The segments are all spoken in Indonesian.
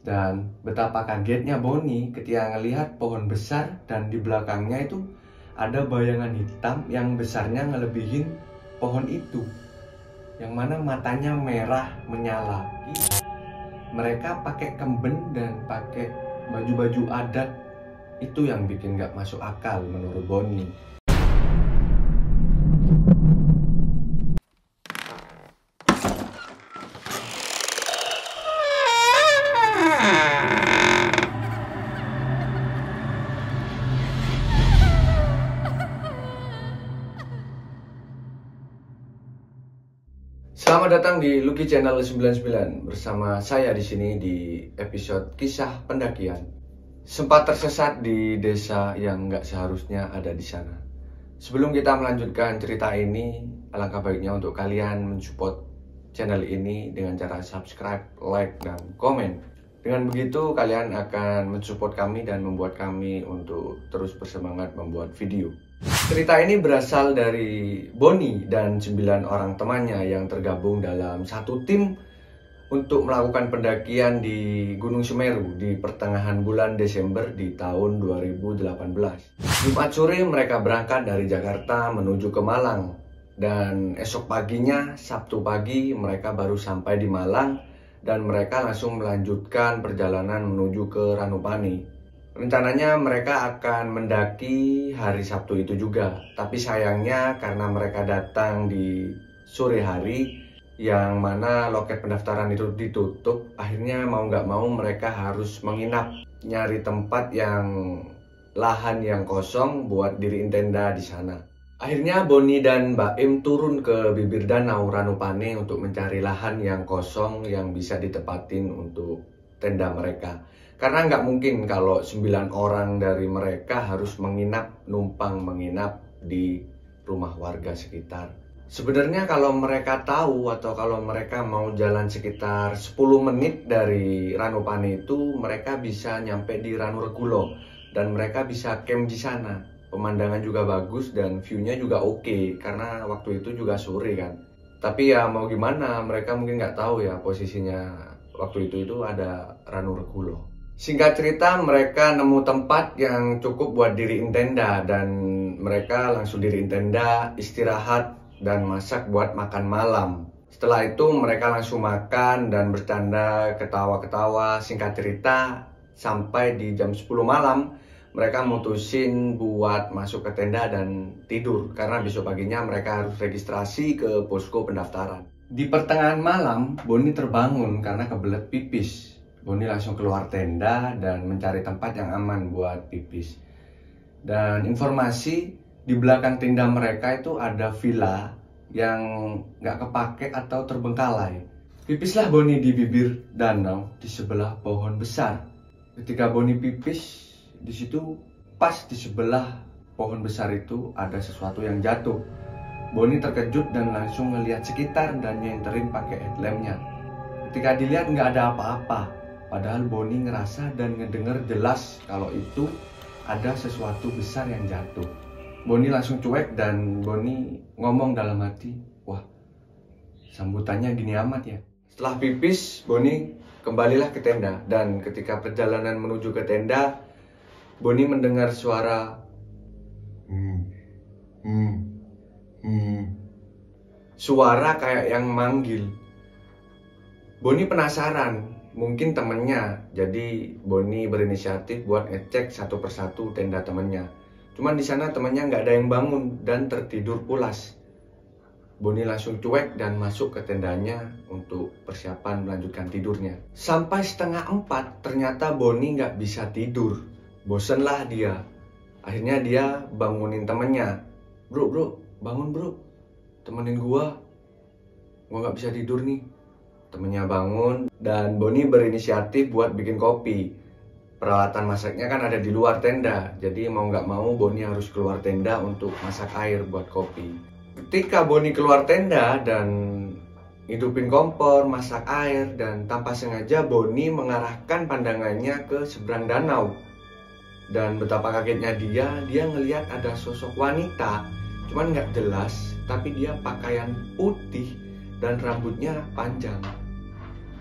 Dan betapa kagetnya Boni ketika ngelihat pohon besar dan di belakangnya itu ada bayangan hitam yang besarnya ngelebihin pohon itu, yang mana matanya merah menyala. Mereka pakai kemben dan pakai baju-baju adat. Itu yang bikin gak masuk akal menurut Boni. Selamat datang di Lucky Channel 99 bersama saya di sini di episode kisah pendakian. Sempat tersesat di desa yang nggak seharusnya ada di sana. Sebelum kita melanjutkan cerita ini, alangkah baiknya untuk kalian mensupport channel ini dengan cara subscribe, like, dan komen. Dengan begitu kalian akan mensupport kami dan membuat kami untuk terus bersemangat membuat video. Cerita ini berasal dari Boni dan 9 orang temannya yang tergabung dalam satu tim untuk melakukan pendakian di Gunung Semeru di pertengahan bulan Desember di tahun 2018. Jumat sore mereka berangkat dari Jakarta menuju ke Malang, dan esok paginya, Sabtu pagi, mereka baru sampai di Malang dan mereka langsung melanjutkan perjalanan menuju ke Ranupani. Rencananya mereka akan mendaki hari Sabtu itu juga, tapi sayangnya karena mereka datang di sore hari yang mana loket pendaftaran itu ditutup, akhirnya mau nggak mau mereka harus menginap, nyari tempat yang lahan yang kosong buat diriin tenda di sana. Akhirnya Boni dan Mbak Im turun ke bibir danau Ranupane untuk mencari lahan yang kosong yang bisa ditempatin untuk tenda mereka. Karena nggak mungkin kalau 9 orang dari mereka harus numpang menginap di rumah warga sekitar. Sebenarnya kalau mereka tahu atau kalau mereka mau jalan sekitar 10 menit dari Ranupane itu, mereka bisa nyampe di Ranuregulo dan mereka bisa camp di sana. Pemandangan juga bagus dan view-nya juga oke karena waktu itu juga sore kan. Tapi ya mau gimana, mereka mungkin nggak tahu ya posisinya waktu itu ada Ranuregulo. Singkat cerita, mereka nemu tempat yang cukup buat diriin tenda dan mereka langsung diriin tenda, istirahat, dan masak buat makan malam. Setelah itu mereka langsung makan dan bercanda, ketawa-ketawa. Singkat cerita, sampai di jam 10 malam, mereka mutusin buat masuk ke tenda dan tidur karena besok paginya mereka harus registrasi ke posko pendaftaran. Di pertengahan malam, Boni terbangun karena kebelet pipis. Boni langsung keluar tenda dan mencari tempat yang aman buat pipis. Dan informasi di belakang tenda mereka itu ada villa yang nggak kepake atau terbengkalai. Pipislah Boni di bibir danau di sebelah pohon besar. Ketika Boni pipis, di situ pas di sebelah pohon besar itu ada sesuatu yang jatuh. Boni terkejut dan langsung ngelihat sekitar dan nyenterin pakai headlampnya. Ketika dilihat nggak ada apa-apa. Padahal Boni ngerasa dan ngedenger jelas kalau itu ada sesuatu besar yang jatuh. Boni langsung cuek dan Boni ngomong dalam hati, wah, sambutannya gini amat ya. Setelah pipis, Boni kembalilah ke tenda dan ketika perjalanan menuju ke tenda, Boni mendengar suara suara kayak yang manggil. Boni penasaran. Mungkin temennya, jadi Boni berinisiatif buat ngecek satu persatu tenda temennya. Cuman di sana temennya nggak ada yang bangun dan tertidur pulas. Boni langsung cuek dan masuk ke tendanya untuk persiapan melanjutkan tidurnya. Sampai 3:30 ternyata Boni nggak bisa tidur. Bosenlah dia. Akhirnya dia bangunin temennya. Bro, bangun bro. Temenin gua nggak bisa tidur nih. Temennya bangun dan Boni berinisiatif buat bikin kopi. Peralatan masaknya kan ada di luar tenda, jadi mau nggak mau Boni harus keluar tenda untuk masak air buat kopi. Ketika Boni keluar tenda dan hidupin kompor, masak air, dan tanpa sengaja Boni mengarahkan pandangannya ke seberang danau. Dan betapa kagetnya dia ngelihat ada sosok wanita, cuman nggak jelas, tapi dia pakaian putih dan rambutnya panjang.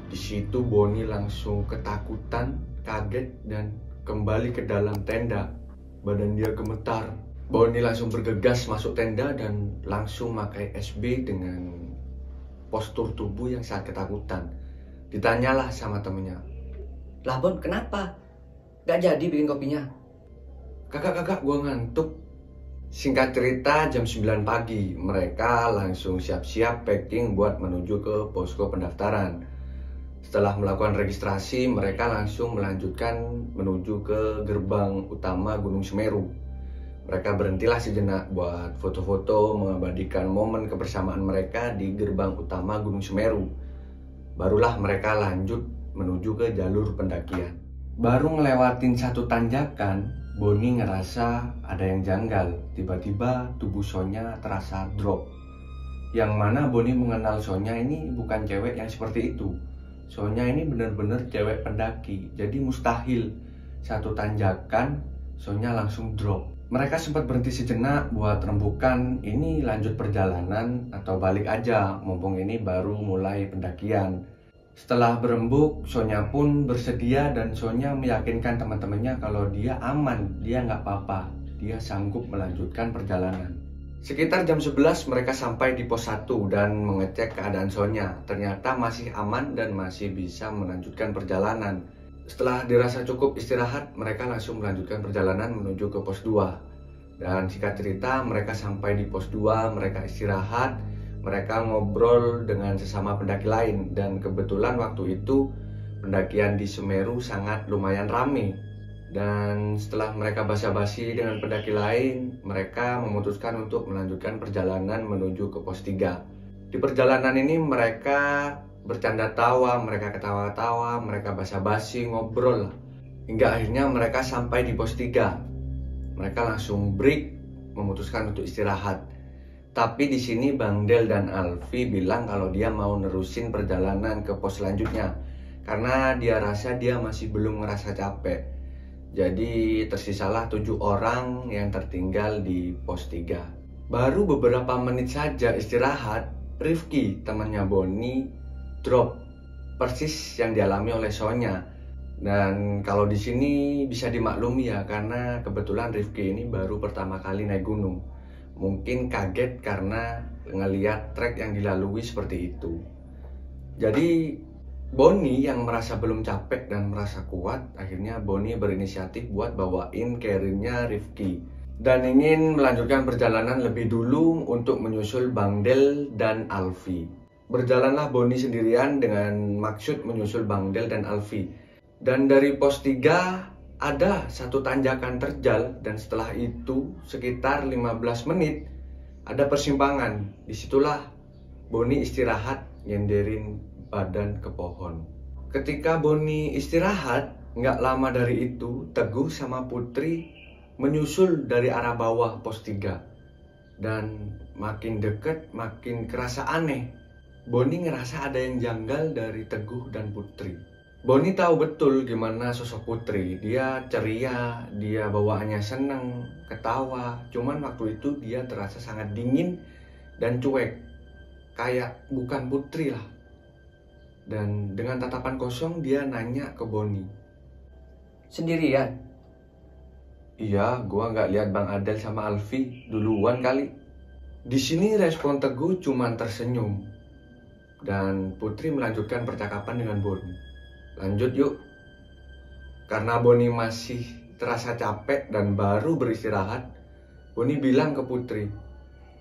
Di situ Boni langsung ketakutan, kaget, dan kembali ke dalam tenda. Badan dia gemetar. Boni langsung bergegas masuk tenda dan langsung pakai SB dengan postur tubuh yang sangat ketakutan. Ditanyalah sama temennya, "Lah Bon, kenapa? Gak jadi bikin kopinya?" Kakak, gua ngantuk." Singkat cerita, jam 9 pagi mereka langsung siap-siap packing buat menuju ke posko pendaftaran. Setelah melakukan registrasi, mereka langsung melanjutkan menuju ke gerbang utama Gunung Semeru. Mereka berhentilah sejenak buat foto-foto mengabadikan momen kebersamaan mereka di gerbang utama Gunung Semeru. Barulah mereka lanjut menuju ke jalur pendakian. Baru ngelewatin satu tanjakan, Boni ngerasa ada yang janggal. Tiba-tiba tubuh Sonya terasa drop. Yang mana Boni mengenal Sonya ini bukan cewek yang seperti itu. Sonya ini benar-benar cewek pendaki. Jadi mustahil satu tanjakan Sonya langsung drop. Mereka sempat berhenti sejenak buat rembukan ini lanjut perjalanan atau balik aja, mumpung ini baru mulai pendakian. Setelah berembuk, Sonya pun bersedia dan Sonya meyakinkan teman-temannya kalau dia aman, dia nggak apa-apa, dia sanggup melanjutkan perjalanan. Sekitar jam 11 mereka sampai di pos 1 dan mengecek keadaan Sonya. Ternyata masih aman dan masih bisa melanjutkan perjalanan. Setelah dirasa cukup istirahat, mereka langsung melanjutkan perjalanan menuju ke pos 2. Dan singkat cerita, mereka sampai di pos 2, mereka istirahat. Mereka ngobrol dengan sesama pendaki lain dan kebetulan waktu itu pendakian di Semeru sangat lumayan rame. Dan setelah mereka basa-basi dengan pendaki lain, mereka memutuskan untuk melanjutkan perjalanan menuju ke pos 3. Di perjalanan ini mereka bercanda tawa, mereka ketawa-tawa, mereka basa-basi, ngobrol. Hingga akhirnya mereka sampai di pos 3. Mereka langsung break, memutuskan untuk istirahat. Tapi di sini Bang Del dan Alfi bilang kalau dia mau nerusin perjalanan ke pos selanjutnya karena dia rasa dia masih belum ngerasa capek. Jadi tersisalah 7 orang yang tertinggal di pos 3. Baru beberapa menit saja istirahat, Rifki temannya Boni drop, persis yang dialami oleh Sonya. Dan kalau di sini bisa dimaklumi ya, karena kebetulan Rifki ini baru pertama kali naik gunung. Mungkin kaget karena ngeliat trek yang dilalui seperti itu. Jadi Boni yang merasa belum capek dan merasa kuat, akhirnya Boni berinisiatif buat bawain carrier-nya Rifki dan ingin melanjutkan perjalanan lebih dulu untuk menyusul Bang Del dan Alfi. Berjalanlah Boni sendirian dengan maksud menyusul Bang Del dan Alfi. Dan dari pos 3 ada satu tanjakan terjal dan setelah itu sekitar 15 menit ada persimpangan. Disitulah Boni istirahat nyenderin badan ke pohon. Ketika Boni istirahat, nggak lama dari itu Teguh sama Putri menyusul dari arah bawah pos 3. Dan makin deket makin kerasa aneh. Boni ngerasa ada yang janggal dari Teguh dan Putri. Boni tahu betul gimana sosok Putri. Dia ceria, dia bawaannya seneng, ketawa. Cuman waktu itu dia terasa sangat dingin dan cuek. Kayak bukan Putri lah. Dan dengan tatapan kosong dia nanya ke Boni, "Sendirian?" "Iya, gua nggak lihat Bang Adel sama Alfi duluan kali." Di sini respon Teguh cuman tersenyum. Dan Putri melanjutkan percakapan dengan Boni. "Lanjut yuk." Karena Boni masih terasa capek dan baru beristirahat, Boni bilang ke Putri,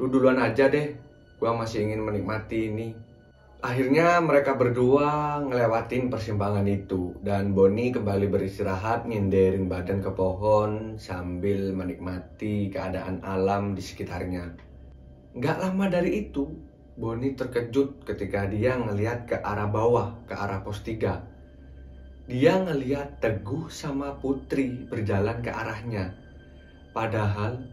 "Lu duluan aja deh, gua masih ingin menikmati ini." Akhirnya mereka berdua ngelewatin persimpangan itu dan Boni kembali beristirahat nyenderin badan ke pohon sambil menikmati keadaan alam di sekitarnya. Nggak lama dari itu, Boni terkejut ketika dia ngelihat ke arah bawah, ke arah pos 3. Dia ngelihat Teguh sama Putri berjalan ke arahnya. Padahal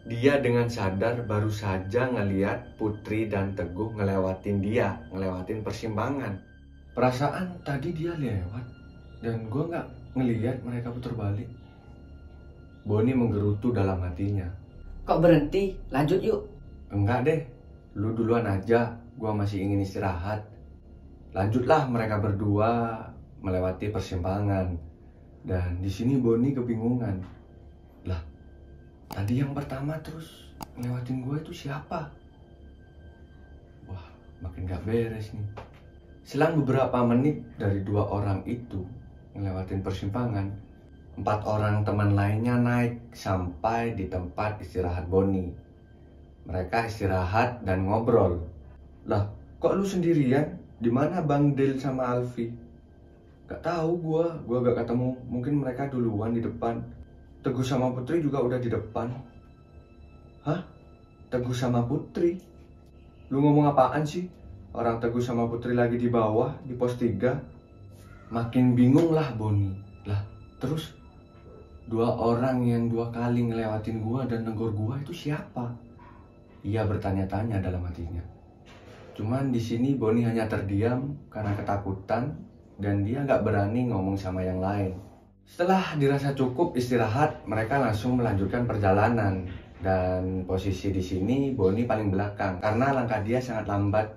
dia dengan sadar baru saja ngelihat Putri dan Teguh ngelewatin dia, ngelewatin persimpangan. Perasaan tadi dia lewat dan gue nggak ngelihat mereka putar balik. Boni menggerutu dalam hatinya. "Kok berhenti? Lanjut yuk." "Enggak deh, lu duluan aja, gue masih ingin istirahat." Lanjutlah mereka berdua melewati persimpangan. Dan di sini Boni kebingungan. Lah, tadi yang pertama terus ngelewatin gue itu siapa? Wah, makin gak beres nih. Selang beberapa menit dari 2 orang itu ngelewatin persimpangan, 4 orang teman lainnya naik sampai di tempat istirahat Boni. Mereka istirahat dan ngobrol. Lah, kok lu sendirian? Di mana Bang Del sama Alfi? Gak tahu gua gak ketemu. Mungkin mereka duluan di depan. Teguh sama Putri juga udah di depan. Hah? Teguh sama Putri? Lu ngomong apaan sih? Orang Teguh sama Putri lagi di bawah, di pos 3. Makin bingung lah Boni. Lah, terus 2 orang yang 2 kali ngelewatin gua dan negor gua itu siapa? Ia bertanya-tanya dalam hatinya. Cuman di sini Boni hanya terdiam karena ketakutan dan dia nggak berani ngomong sama yang lain. Setelah dirasa cukup istirahat, mereka langsung melanjutkan perjalanan. Dan posisi di sini Boni paling belakang karena langkah dia sangat lambat.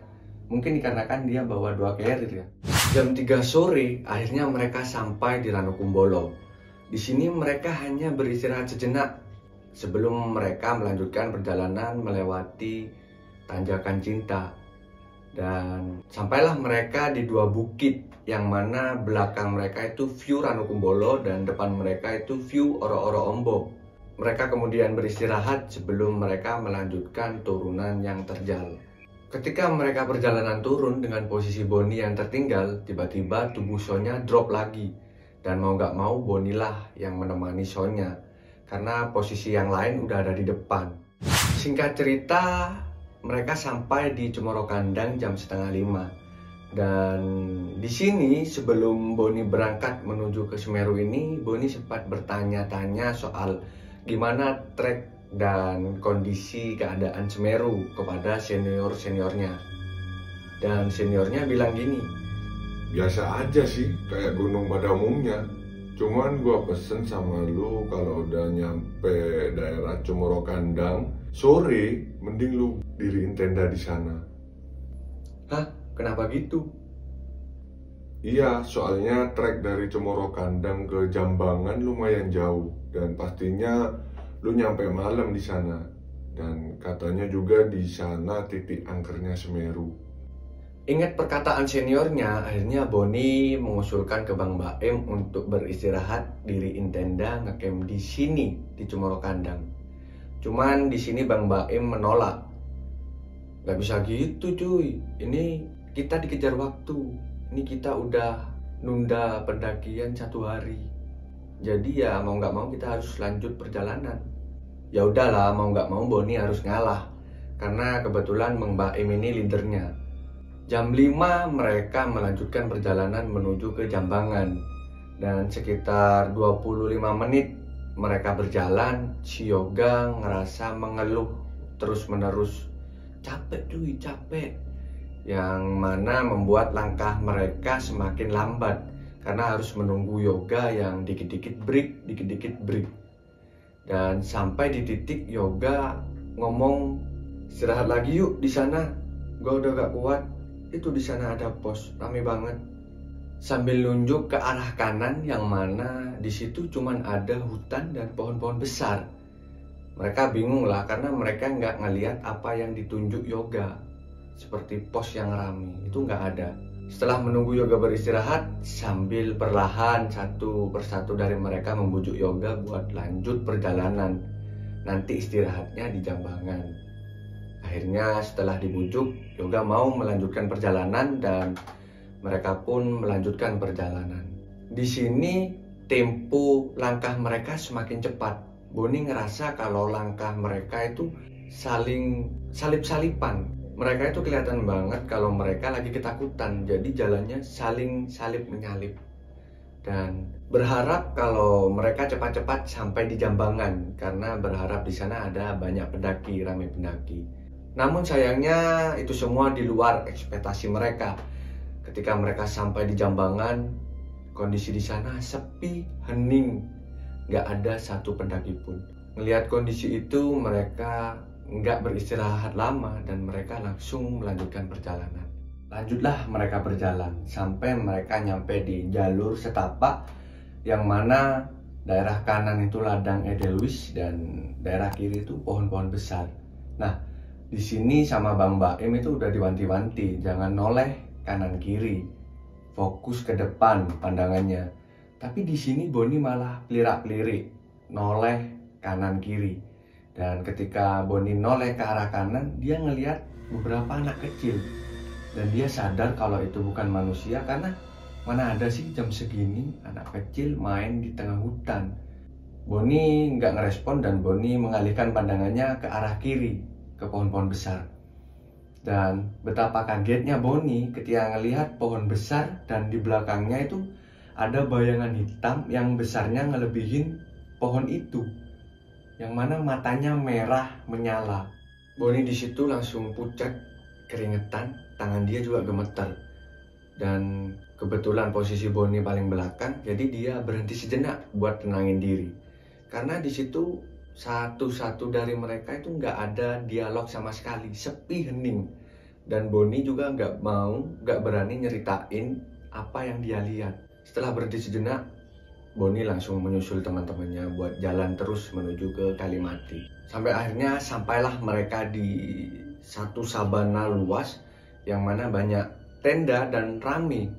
Mungkin dikarenakan dia bawa 2 carrier ya. Jam 3 sore akhirnya mereka sampai di Ranukumbolo. Di sini mereka hanya beristirahat sejenak sebelum mereka melanjutkan perjalanan melewati Tanjakan Cinta. Dan sampailah mereka di 2 bukit yang mana belakang mereka itu view Ranukumbolo dan depan mereka itu view Oro-Oro Ombok. Mereka kemudian beristirahat sebelum mereka melanjutkan turunan yang terjal. Ketika mereka perjalanan turun dengan posisi Boni yang tertinggal, tiba-tiba tubuh Sonya drop lagi. Dan mau gak mau Bonilah yang menemani Sonya karena posisi yang lain udah ada di depan. Singkat cerita, mereka sampai di Cemoro Kandang jam 4:30. Dan di sini sebelum Boni berangkat menuju ke Semeru ini, Boni sempat bertanya-tanya soal gimana trek dan kondisi keadaan Semeru kepada senior-seniornya. Dan seniornya bilang gini, biasa aja sih, kayak gunung pada umumnya. Cuman gua pesen sama lu kalau udah nyampe daerah Cemoro Kandang sore, mending lu diriin tenda di sana. Hah? Kenapa gitu? Iya, soalnya trek dari Cemoro Kandang ke Jambangan lumayan jauh dan pastinya lu nyampe malam di sana. Dan katanya juga di sana titik angkernya Semeru. Ingat perkataan seniornya, akhirnya Boni mengusulkan ke Bang Baim untuk beristirahat, diriin tenda ngecamp di sini di Cemoro Kandang. Cuman di sini Bang Baim menolak. Gak bisa gitu cuy, ini kita dikejar waktu. Ini kita udah nunda pendakian 1 hari. Jadi ya mau nggak mau kita harus lanjut perjalanan. Ya udahlah, mau nggak mau Boni harus ngalah karena kebetulan Bang Baim ini leadernya. Jam 5 mereka melanjutkan perjalanan menuju ke Jambangan. Dan sekitar 25 menit mereka berjalan, si Yoga ngerasa mengeluh terus-menerus. Capek cuy, capek. Yang mana membuat langkah mereka semakin lambat karena harus menunggu Yoga yang dikit-dikit break, dikit-dikit break. Dan sampai di titik Yoga ngomong, istirahat lagi yuk di sana. Gua udah gak kuat. Itu di sana ada pos, rame banget. Sambil nunjuk ke arah kanan yang mana di situ cuman ada hutan dan pohon-pohon besar. Mereka bingung lah karena mereka nggak ngelihat apa yang ditunjuk Yoga. Seperti pos yang rame, itu nggak ada. Setelah menunggu Yoga beristirahat, sambil perlahan satu persatu dari mereka membujuk Yoga buat lanjut perjalanan. Nanti istirahatnya di Jambangan. Akhirnya setelah dibujuk, Yoga mau melanjutkan perjalanan dan mereka pun melanjutkan perjalanan. Di sini tempo langkah mereka semakin cepat. Boni ngerasa kalau langkah mereka itu saling salip-salipan. Mereka itu kelihatan banget kalau mereka lagi ketakutan. Jadi jalannya saling salip menyalip. Dan berharap kalau mereka cepat-cepat sampai di Jambangan karena berharap di sana ada banyak pendaki, ramai pendaki. Namun sayangnya itu semua di luar ekspektasi mereka. Ketika mereka sampai di Jambangan, kondisi di sana sepi, hening. Nggak ada satu pendaki pun. Melihat kondisi itu, mereka nggak beristirahat lama dan mereka langsung melanjutkan perjalanan. Lanjutlah mereka berjalan sampai mereka nyampe di jalur setapak yang mana daerah kanan itu ladang Edelweiss dan daerah kiri itu pohon-pohon besar. Nah, di sini sama Bang Baim itu udah diwanti-wanti, jangan noleh kanan kiri, fokus ke depan pandangannya. Tapi di sini Boni malah pelirak-pelirik, noleh kanan kiri. Dan ketika Boni noleh ke arah kanan, dia ngelihat beberapa anak kecil. Dan dia sadar kalau itu bukan manusia, karena mana ada sih jam segini anak kecil main di tengah hutan. Boni nggak ngerespon dan Boni mengalihkan pandangannya ke arah kiri, ke pohon-pohon besar. Dan betapa kagetnya Boni ketika ngelihat pohon besar dan di belakangnya itu ada bayangan hitam yang besarnya ngelebihin pohon itu, yang mana matanya merah menyala. Boni di situ langsung pucat, keringetan, tangan dia juga gemeter. Dan kebetulan posisi Boni paling belakang, jadi dia berhenti sejenak buat tenangin diri. Karena di situ satu-satu dari mereka itu nggak ada dialog sama sekali, sepi hening. Dan Boni juga nggak berani nyeritain apa yang dia lihat. Setelah berhenti sejenak, Boni langsung menyusul teman-temannya buat jalan terus menuju ke Kalimati. Sampai akhirnya sampailah mereka di satu sabana luas yang mana banyak tenda dan rame.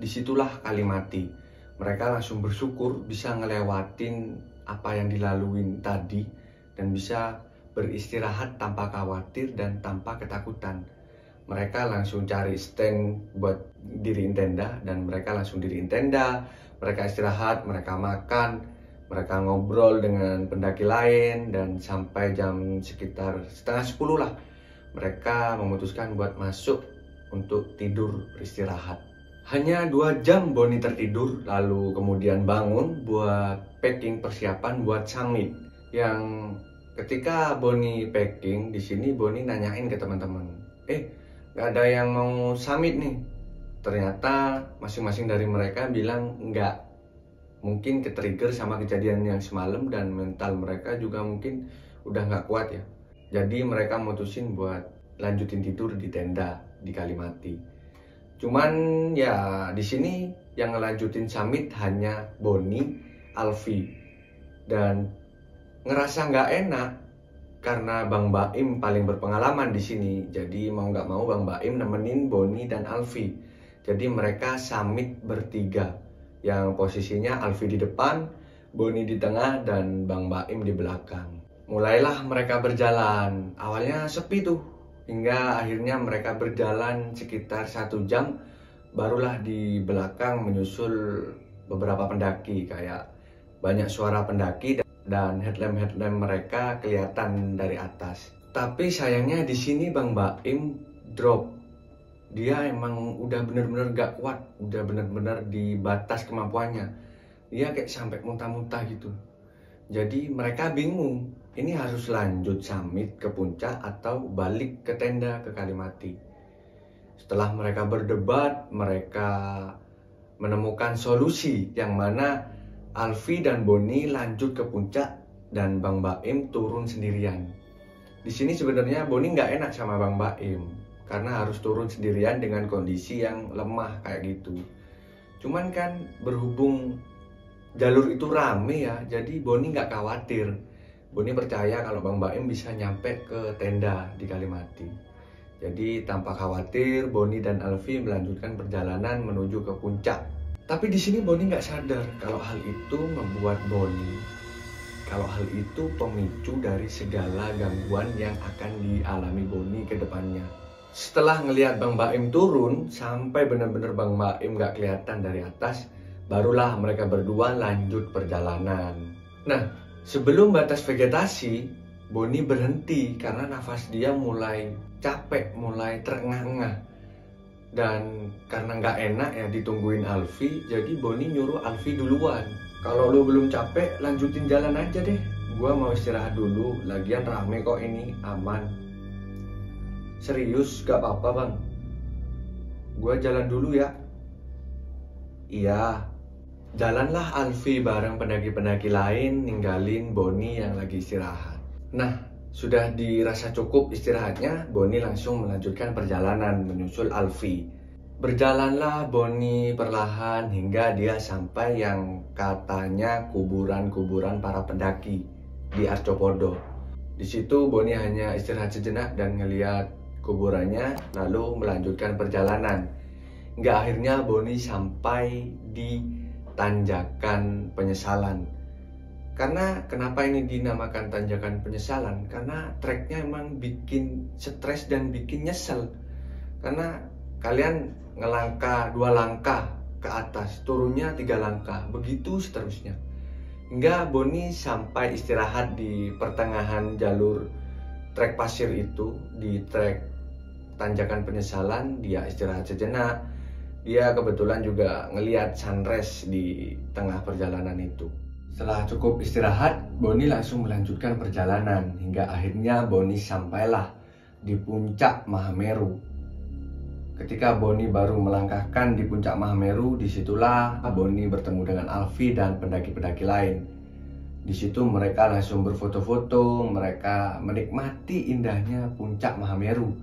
Disitulah Kalimati. Mereka langsung bersyukur bisa ngelewatin apa yang dilaluin tadi dan bisa beristirahat tanpa khawatir dan tanpa ketakutan. Mereka langsung cari stand buat diriin tenda dan mereka langsung diriin tenda. Mereka istirahat, mereka makan, mereka ngobrol dengan pendaki lain, dan sampai jam sekitar 9:30 lah mereka memutuskan buat masuk untuk tidur beristirahat. Hanya 2 jam Boni tertidur, lalu kemudian bangun buat packing persiapan buat summit. Yang ketika Boni packing di sini, Boni nanyain ke teman-teman, nggak ada yang mau summit nih? Ternyata masing-masing dari mereka bilang nggak. Mungkin ke-trigger sama kejadian yang semalam dan mental mereka juga mungkin udah nggak kuat ya. Jadi mereka mutusin buat lanjutin tidur di tenda di Kalimati. Cuman ya di sini yang ngelanjutin summit hanya Boni, Alfi, dan ngerasa nggak enak karena Bang Baim paling berpengalaman di sini. Jadi mau nggak mau Bang Baim nemenin Boni dan Alfi. Jadi mereka summit bertiga, yang posisinya Alfi di depan, Boni di tengah, dan Bang Baim di belakang. Mulailah mereka berjalan. Awalnya sepi tuh, hingga akhirnya mereka berjalan sekitar 1 jam. Barulah di belakang menyusul beberapa pendaki, kayak banyak suara pendaki dan headlamp mereka kelihatan dari atas. Tapi sayangnya di sini Bang Baim drop. Dia emang udah bener-bener gak kuat, udah bener-bener di batas kemampuannya. Dia kayak sampai muntah-muntah gitu. Jadi mereka bingung, ini harus lanjut summit ke puncak atau balik ke tenda ke Kalimati. Setelah mereka berdebat, mereka menemukan solusi yang mana Alfi dan Boni lanjut ke puncak dan Bang Baim turun sendirian. Di sini sebenarnya Boni nggak enak sama Bang Baim karena harus turun sendirian dengan kondisi yang lemah kayak gitu. Cuman kan berhubung jalur itu rame ya, jadi Boni nggak khawatir. Boni percaya kalau Bang Baim bisa nyampe ke tenda di Kalimati. Jadi tanpa khawatir, Boni dan Alfi melanjutkan perjalanan menuju ke puncak. Tapi di sini Boni nggak sadar kalau hal itu membuat Boni, kalau hal itu pemicu dari segala gangguan yang akan dialami Boni ke depannya. Setelah ngelihat Bang Baim turun, sampai benar-benar Bang Baim nggak kelihatan dari atas, barulah mereka berdua lanjut perjalanan. Nah, sebelum batas vegetasi, Boni berhenti karena nafas dia mulai capek, mulai terengah-engah. Dan karena nggak enak ya ditungguin Alfi, jadi Boni nyuruh Alfi duluan. Kalau lu belum capek, lanjutin jalan aja deh. Gua mau istirahat dulu, lagian rame kok ini, aman. Serius, gak apa-apa bang. Gua jalan dulu ya. Iya. Jalanlah Alfi bareng pendaki-pendaki lain, ninggalin Boni yang lagi istirahat. Nah, Sudah dirasa cukup istirahatnya, Boni langsung melanjutkan perjalanan menyusul Alfi. Berjalanlah Boni perlahan hingga dia sampai yang katanya kuburan-kuburan para pendaki di Arcopodo. Di situ Boni hanya istirahat sejenak dan ngeliat kuburannya, lalu melanjutkan perjalanan. Hingga akhirnya Boni sampai di Tanjakan Penyesalan. Karena kenapa ini dinamakan Tanjakan Penyesalan? Karena treknya emang bikin stres dan bikin nyesel. Karena kalian ngelangkah 2 langkah ke atas, turunnya 3 langkah, begitu seterusnya. Hingga Boni sampai istirahat di pertengahan jalur trek pasir itu, di trek Tanjakan Penyesalan. Dia istirahat sejenak. Dia kebetulan juga ngelihat sunrise di tengah perjalanan itu. Setelah cukup istirahat, Boni langsung melanjutkan perjalanan hingga akhirnya Boni sampailah di puncak Mahameru. Ketika Boni baru melangkahkan di puncak Mahameru, disitulah Boni bertemu dengan Alfi dan pendaki-pendaki lain. Di situ mereka langsung berfoto-foto, mereka menikmati indahnya puncak Mahameru,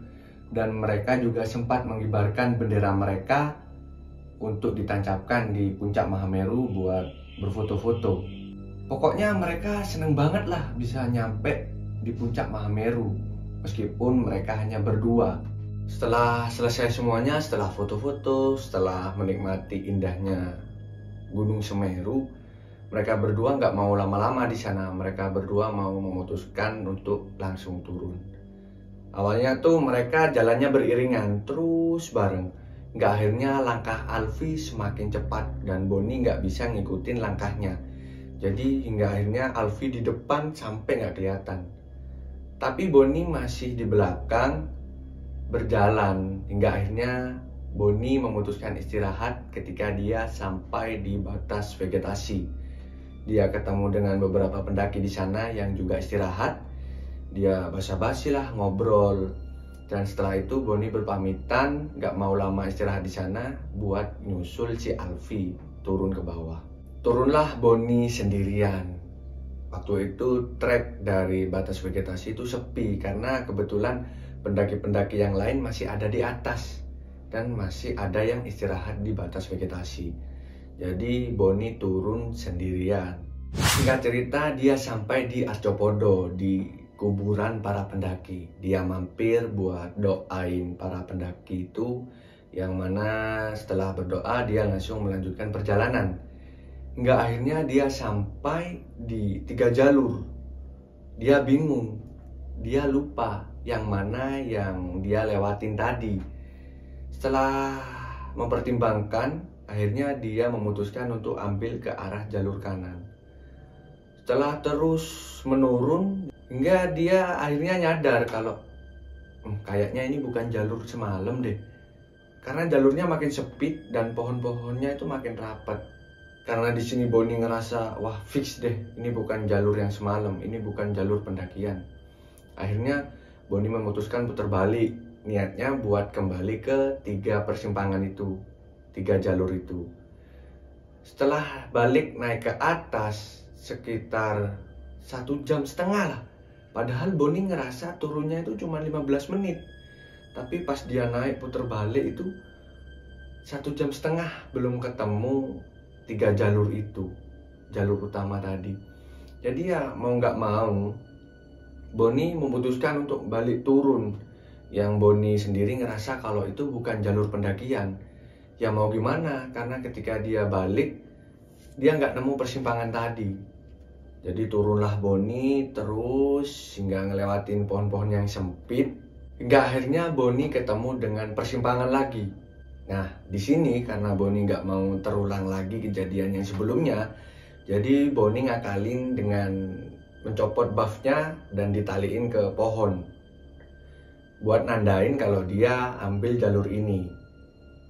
dan mereka juga sempat mengibarkan bendera mereka untuk ditancapkan di puncak Mahameru buat berfoto-foto. Pokoknya mereka seneng banget lah bisa nyampe di puncak Mahameru, meskipun mereka hanya berdua. Setelah selesai semuanya, setelah foto-foto, setelah menikmati indahnya Gunung Semeru, mereka berdua nggak mau lama-lama di sana. Mereka berdua mau memutuskan untuk langsung turun. Awalnya tuh mereka jalannya beriringan, terus bareng. Nggak akhirnya langkah Alfi semakin cepat dan Boni nggak bisa ngikutin langkahnya. Jadi hingga akhirnya Alfi di depan sampai nggak kelihatan. Tapi Boni masih di belakang berjalan hingga akhirnya Boni memutuskan istirahat ketika dia sampai di batas vegetasi. Dia ketemu dengan beberapa pendaki di sana yang juga istirahat. Dia basa-basi lah, ngobrol. Dan setelah itu Boni berpamitan nggak mau lama istirahat di sana buat nyusul si Alfi turun ke bawah. Turunlah Boni sendirian. Waktu itu trek dari batas vegetasi itu sepi karena kebetulan pendaki-pendaki yang lain masih ada di atas dan masih ada yang istirahat di batas vegetasi. Jadi Boni turun sendirian. Singkat cerita, dia sampai di Arcopodo, di kuburan para pendaki. Dia mampir buat doain para pendaki itu, yang mana setelah berdoa dia langsung melanjutkan perjalanan. Hingga akhirnya dia sampai di 3 jalur. Dia bingung, dia lupa yang mana yang dia lewatin tadi. Setelah mempertimbangkan, akhirnya dia memutuskan untuk ambil ke arah jalur kanan. Setelah terus menurun, hingga dia akhirnya nyadar kalau kayaknya ini bukan jalur semalam deh. Karena jalurnya makin sempit dan pohon-pohonnya itu makin rapat. Karena di sini Boni ngerasa, wah fix deh, ini bukan jalur yang semalam, ini bukan jalur pendakian. Akhirnya Boni memutuskan putar balik, niatnya buat kembali ke 3 persimpangan itu, 3 jalur itu. Setelah balik naik ke atas sekitar 1,5 jam lah. Padahal Boni ngerasa turunnya itu cuma 15 menit. Tapi pas dia naik putar balik itu 1,5 jam belum ketemu 3 jalur itu, jalur utama tadi. Jadi ya mau nggak mau Boni memutuskan untuk balik turun. Yang Boni sendiri ngerasa kalau itu bukan jalur pendakian. Ya mau gimana, karena ketika dia balik dia nggak nemu persimpangan tadi. Jadi turunlah Boni terus hingga ngelewatin pohon-pohon yang sempit. Hingga akhirnya Boni ketemu dengan persimpangan lagi. Nah, di sini karena Boni nggak mau terulang lagi kejadian yang sebelumnya, jadi Boni ngakalin dengan mencopot buffnya dan ditaliin ke pohon buat nandain kalau dia ambil jalur ini,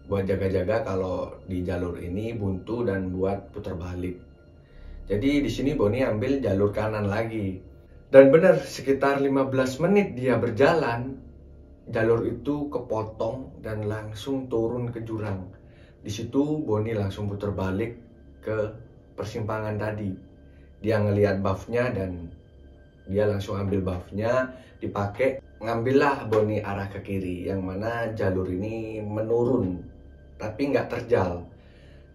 buat jaga-jaga kalau di jalur ini buntu dan buat putar balik. Jadi di sini Boni ambil jalur kanan lagi. Dan benar, sekitar 15 menit dia berjalan, jalur itu kepotong dan langsung turun ke jurang. Di situ Boni langsung putar balik ke persimpangan tadi. Dia ngelihat buffnya dan Dia langsung ambil buffnya, dipakai, ngambillah Bonnie arah ke kiri, yang mana jalur ini menurun, tapi nggak terjal.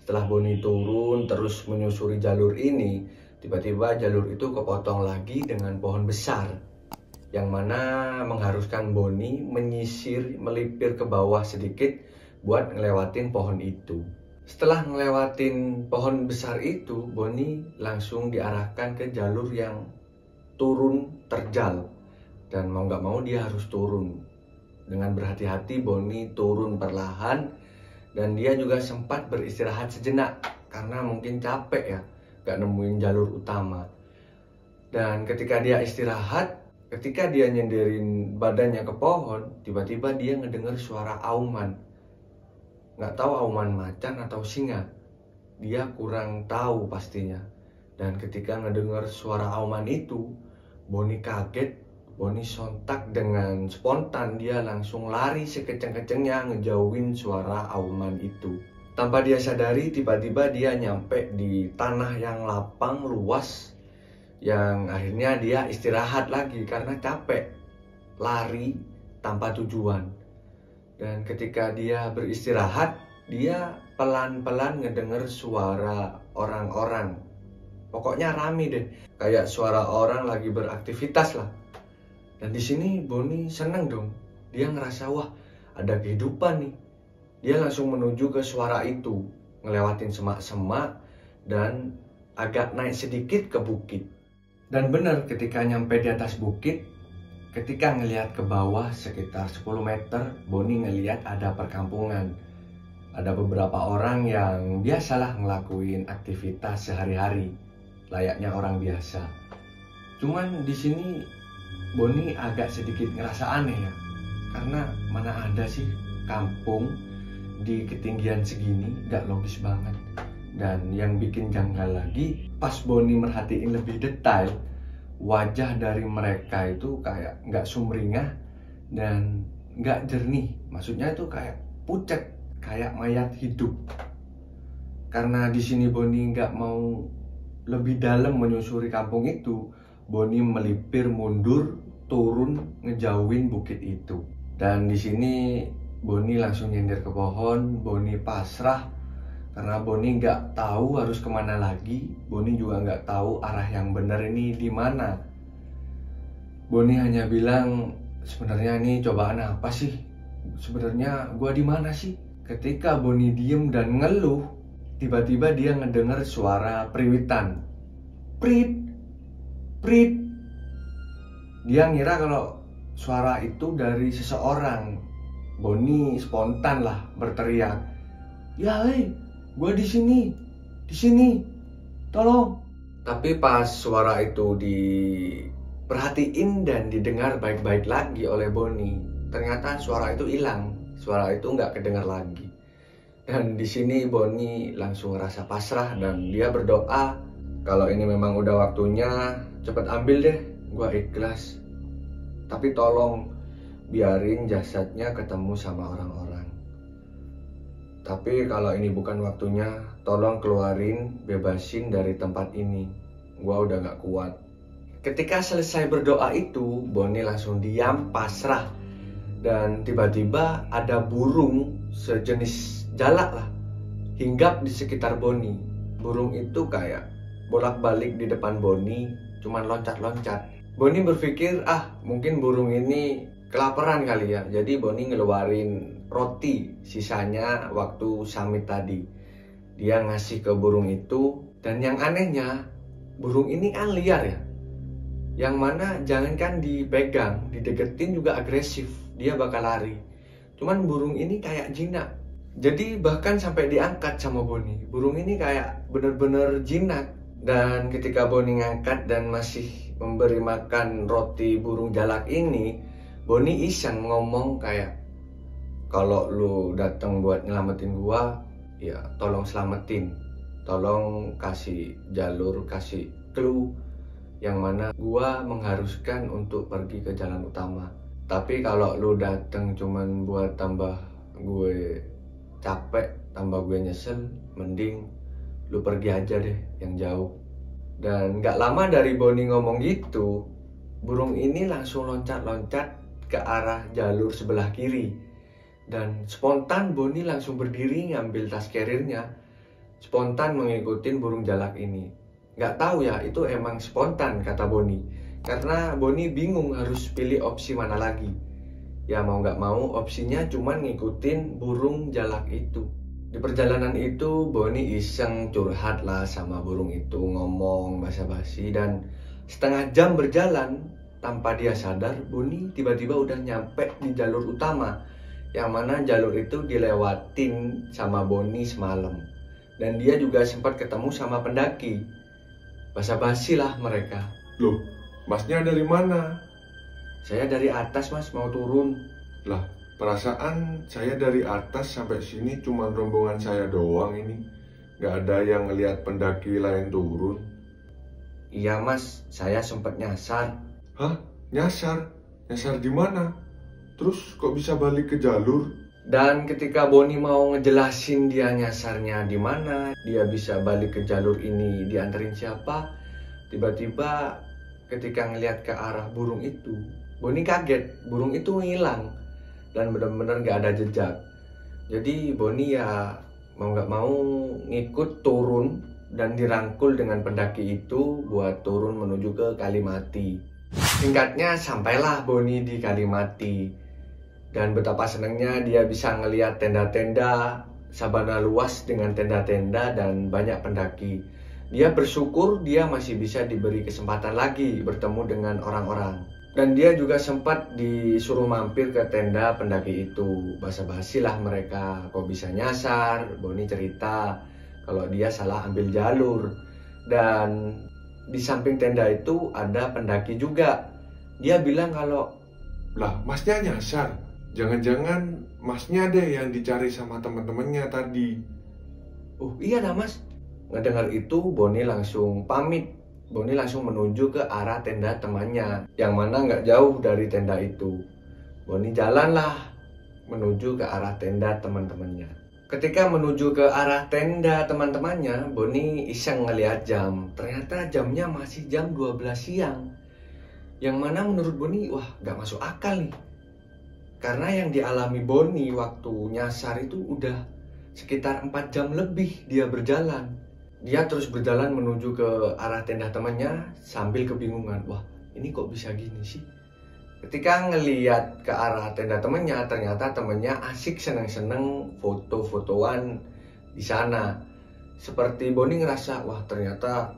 Setelah Bonnie turun terus menyusuri jalur ini, tiba-tiba jalur itu kepotong lagi dengan pohon besar, yang mana mengharuskan Bonnie menyisir, melipir ke bawah sedikit buat ngelewatin pohon itu. Setelah ngelewatin pohon besar itu, Bonnie langsung diarahkan ke jalur yang turun terjal. Dan mau nggak mau dia harus turun. Dengan berhati-hati Bonnie turun perlahan, dan dia juga sempat beristirahat sejenak karena mungkin capek ya, nggak nemuin jalur utama. Dan ketika dia istirahat, ketika dia nyenderin badannya ke pohon, tiba-tiba dia ngedenger suara auman. Nggak tahu auman macan atau singa, dia kurang tahu pastinya. Dan ketika ngedengar suara auman itu, Bonnie kaget. Bonnie sontak dengan spontan, dia langsung lari sekeceng-kecengnya ngejauhin suara auman itu. Tanpa dia sadari, tiba-tiba dia nyampe di tanah yang lapang luas, yang akhirnya dia istirahat lagi karena capek lari tanpa tujuan. Dan ketika dia beristirahat, dia pelan-pelan ngedenger suara orang-orang. Pokoknya rame deh, kayak suara orang lagi beraktivitas lah. Dan di sini Bonnie seneng dong. Dia ngerasa, wah, ada kehidupan nih. Dia langsung menuju ke suara itu, ngelewatin semak-semak dan agak naik sedikit ke bukit. Dan benar, ketika nyampe di atas bukit, ketika ngelihat ke bawah sekitar 10 meter, Bonnie ngelihat ada perkampungan. Ada beberapa orang yang biasalah ngelakuin aktivitas sehari-hari, layaknya orang biasa. Cuman di sini Bonnie agak sedikit ngerasa aneh ya, karena mana ada sih kampung di ketinggian segini, gak logis banget. Dan yang bikin janggal lagi, pas Bonnie merhatiin lebih detail, wajah dari mereka itu kayak nggak sumringah dan nggak jernih. Maksudnya itu kayak pucat, kayak mayat hidup. Karena di sini Bonnie nggak mau lebih dalam menyusuri kampung itu, Bonnie melipir mundur, turun, ngejauhin bukit itu. Dan di sini Bonnie langsung nyender ke pohon. Bonnie pasrah karena Bonnie nggak tahu harus kemana lagi. Bonnie juga nggak tahu arah yang benar ini di mana. Bonnie hanya bilang, sebenarnya ini cobaan apa sih? Sebenarnya gua di mana sih? Ketika Bonnie diem dan ngeluh, tiba-tiba dia ngedenger suara periwitan. Prit, prit. Dia ngira kalau suara itu dari seseorang. Bonnie spontan lah berteriak, ya hei, gue di sini, tolong. Tapi pas suara itu diperhatiin dan didengar baik-baik lagi oleh Bonnie, ternyata suara itu hilang, suara itu nggak kedengar lagi. Dan di sini Bonnie langsung ngerasa pasrah dan dia berdoa, kalau ini memang udah waktunya, cepet ambil deh, gue ikhlas. Tapi tolong biarin jasadnya ketemu sama orang-orang. Tapi kalau ini bukan waktunya, tolong keluarin, bebasin dari tempat ini. Gua udah gak kuat. Ketika selesai berdoa itu, Bonnie langsung diam, pasrah. Dan tiba-tiba ada burung sejenis jalak lah, hinggap di sekitar Bonnie. Burung itu kayak bolak-balik di depan Bonnie, cuman loncat-loncat. Bonnie berpikir, mungkin burung ini kelaparan kali ya. Jadi Bonnie ngeluarin roti sisanya waktu summit tadi. Dia ngasih ke burung itu. Dan yang anehnya, burung ini kan liar ya, yang mana jangankan dipegang, dideketin juga agresif, dia bakal lari. Cuman burung ini kayak jinak. Jadi bahkan sampai diangkat sama Bonnie, burung ini kayak bener-bener jinak. Dan ketika Bonnie ngangkat dan masih memberi makan roti burung jalak ini, Bonnie iseng ngomong kayak, kalau lu datang buat nyelamatin gua, ya tolong selamatin, tolong kasih jalur, kasih clue yang mana gua mengharuskan untuk pergi ke jalan utama. Tapi kalau lu datang cuman buat tambah gue capek, tambah gue nyesel, mending lu pergi aja deh yang jauh. Dan gak lama dari Bonnie ngomong gitu, burung ini langsung loncat-loncat ke arah jalur sebelah kiri. Dan spontan Boni langsung berdiri ngambil tas carrier-nya, spontan mengikuti burung jalak ini. Nggak tahu ya, itu emang spontan kata Boni, karena Boni bingung harus pilih opsi mana lagi. Ya mau nggak mau opsinya cuman ngikutin burung jalak itu. Di perjalanan itu Boni iseng curhat lah sama burung itu, ngomong basa-basi, dan setengah jam berjalan tanpa dia sadar Boni tiba-tiba udah nyampe di jalur utama, yang mana jalur itu dilewatin sama Boni semalam. Dan dia juga sempat ketemu sama pendaki. Basa-basi lah mereka. Loh, masnya dari mana? Saya dari atas mas, mau turun. Lah, perasaan saya dari atas sampai sini cuma rombongan saya doang ini. Gak ada yang ngelihat pendaki lain turun. Iya mas, saya sempat nyasar. Hah? Nyasar? Nyasar di mana? Terus kok bisa balik ke jalur? Dan ketika Boni mau ngejelasin dia nyasarnya di mana, dia bisa balik ke jalur ini, dianterin siapa, tiba-tiba ketika ngelihat ke arah burung itu, Boni kaget, burung itu hilang dan benar-benar gak ada jejak. Jadi Boni ya mau gak mau ngikut turun dan dirangkul dengan pendaki itu buat turun menuju ke Kalimati. Singkatnya sampailah Boni di Kalimati. Dan betapa senangnya dia bisa ngelihat tenda-tenda, sabana luas dengan tenda-tenda dan banyak pendaki. Dia bersyukur dia masih bisa diberi kesempatan lagi bertemu dengan orang-orang. Dan dia juga sempat disuruh mampir ke tenda pendaki itu. Basa-basi lah mereka, kok bisa nyasar. Boni cerita kalau dia salah ambil jalur. Dan di samping tenda itu ada pendaki juga. Dia bilang kalau, lah masnya nyasar? Jangan-jangan masnya deh yang dicari sama teman-temannya tadi. oh iya dah mas. Ngedengar itu Boni langsung pamit. Boni langsung menuju ke arah tenda temannya, yang mana nggak jauh dari tenda itu. Boni jalanlah menuju ke arah tenda teman-temannya. Ketika menuju ke arah tenda teman-temannya, Boni iseng ngeliat jam. Ternyata jamnya masih jam 12 siang. Yang mana menurut Boni, wah nggak masuk akal nih. Karena yang dialami Boni waktu nyasar itu udah sekitar 4 jam lebih dia berjalan. Dia terus berjalan menuju ke arah tenda temannya sambil kebingungan. Wah, ini kok bisa gini sih? Ketika ngeliat ke arah tenda temannya, ternyata temannya asik seneng-seneng foto-fotoan di sana. Seperti Boni ngerasa, wah ternyata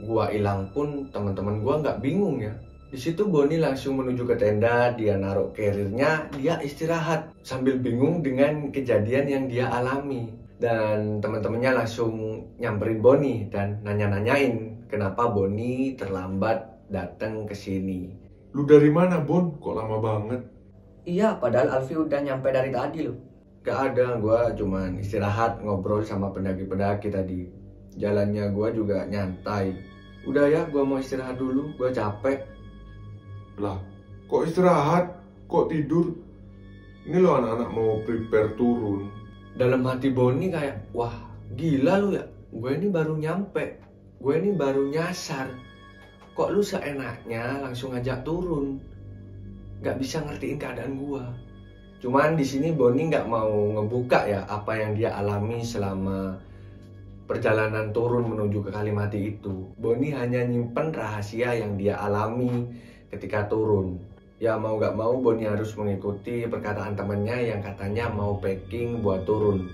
gua hilang pun teman-teman gua nggak bingung ya. Di situ Boni langsung menuju ke tenda, dia naruh carrier-nya, dia istirahat sambil bingung dengan kejadian yang dia alami. Dan teman-temannya langsung nyamperin Boni dan nanya-nanyain kenapa Boni terlambat datang ke sini. Lu dari mana, Bon? Kok lama banget? Iya, padahal Alfi udah nyampe dari tadi loh. Gak ada, gua cuman istirahat ngobrol sama pendaki-pendaki tadi. Jalannya gua juga nyantai. Udah ya, gua mau istirahat dulu, gua capek. Lah, kok istirahat? Kok tidur? Ini lo anak-anak mau prepare turun. Dalam hati Boni kayak, wah gila lu ya, gue ini baru nyampe, gue ini baru nyasar. Kok lu seenaknya langsung ngajak turun? Gak bisa ngertiin keadaan gue. Cuman di sini Boni nggak mau ngebuka ya apa yang dia alami selama perjalanan turun menuju ke Kalimati itu. Boni hanya nyimpen rahasia yang dia alami ketika turun. Ya mau gak mau Boni harus mengikuti perkataan temannya yang katanya mau packing buat turun.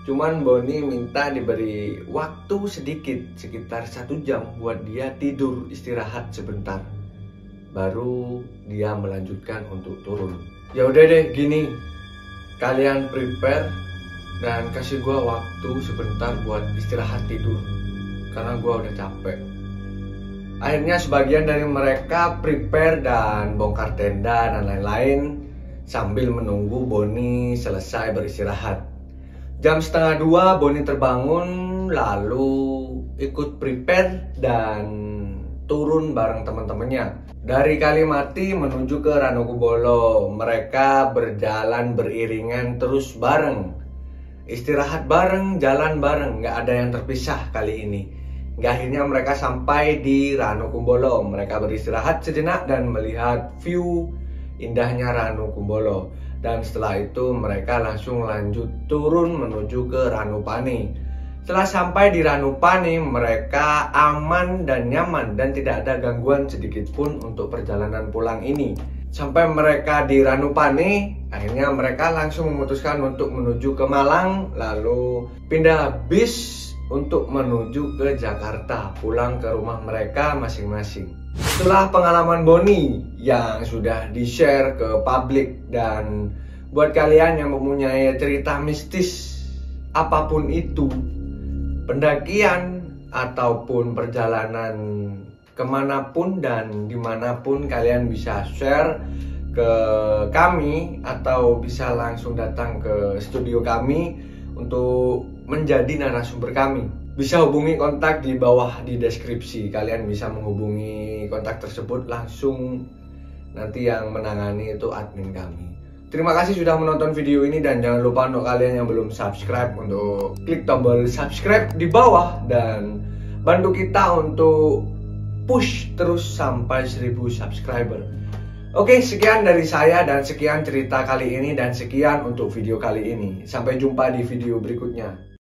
Cuman Boni minta diberi waktu sedikit, sekitar 1 jam buat dia tidur istirahat sebentar. Baru dia melanjutkan untuk turun. Ya udah deh gini, kalian prepare dan kasih gua waktu sebentar buat istirahat tidur. Karena gua udah capek. Akhirnya sebagian dari mereka prepare dan bongkar tenda dan lain-lain sambil menunggu Boni selesai beristirahat. Jam 1:30 Boni terbangun lalu ikut prepare dan turun bareng teman-temannya. Dari Kalimati menuju ke Ranogubolo, mereka berjalan beriringan terus bareng. Istirahat bareng, jalan bareng, nggak ada yang terpisah kali ini. Hingga akhirnya mereka sampai di Ranukumbolo. Mereka beristirahat sejenak dan melihat view indahnya Ranukumbolo. Dan setelah itu mereka langsung lanjut turun menuju ke Ranupane. Setelah sampai di Ranupane, mereka aman dan nyaman dan tidak ada gangguan sedikit pun untuk perjalanan pulang ini. Sampai mereka di Ranupane, akhirnya mereka langsung memutuskan untuk menuju ke Malang, lalu pindah bis untuk menuju ke Jakarta, pulang ke rumah mereka masing-masing. Setelah pengalaman Boni yang sudah di-share ke publik, dan buat kalian yang mempunyai cerita mistis apapun itu, pendakian ataupun perjalanan kemanapun dan dimanapun, kalian bisa share ke kami atau bisa langsung datang ke studio kami untuk menjadi narasumber kami. Bisa hubungi kontak di bawah di deskripsi. Kalian bisa menghubungi kontak tersebut langsung, nanti yang menangani itu admin kami. Terima kasih sudah menonton video ini, dan jangan lupa untuk kalian yang belum subscribe untuk klik tombol subscribe di bawah dan bantu kita untuk push terus sampai 1000 subscriber. Oke, sekian dari saya dan sekian cerita kali ini dan sekian untuk video kali ini. Sampai jumpa di video berikutnya.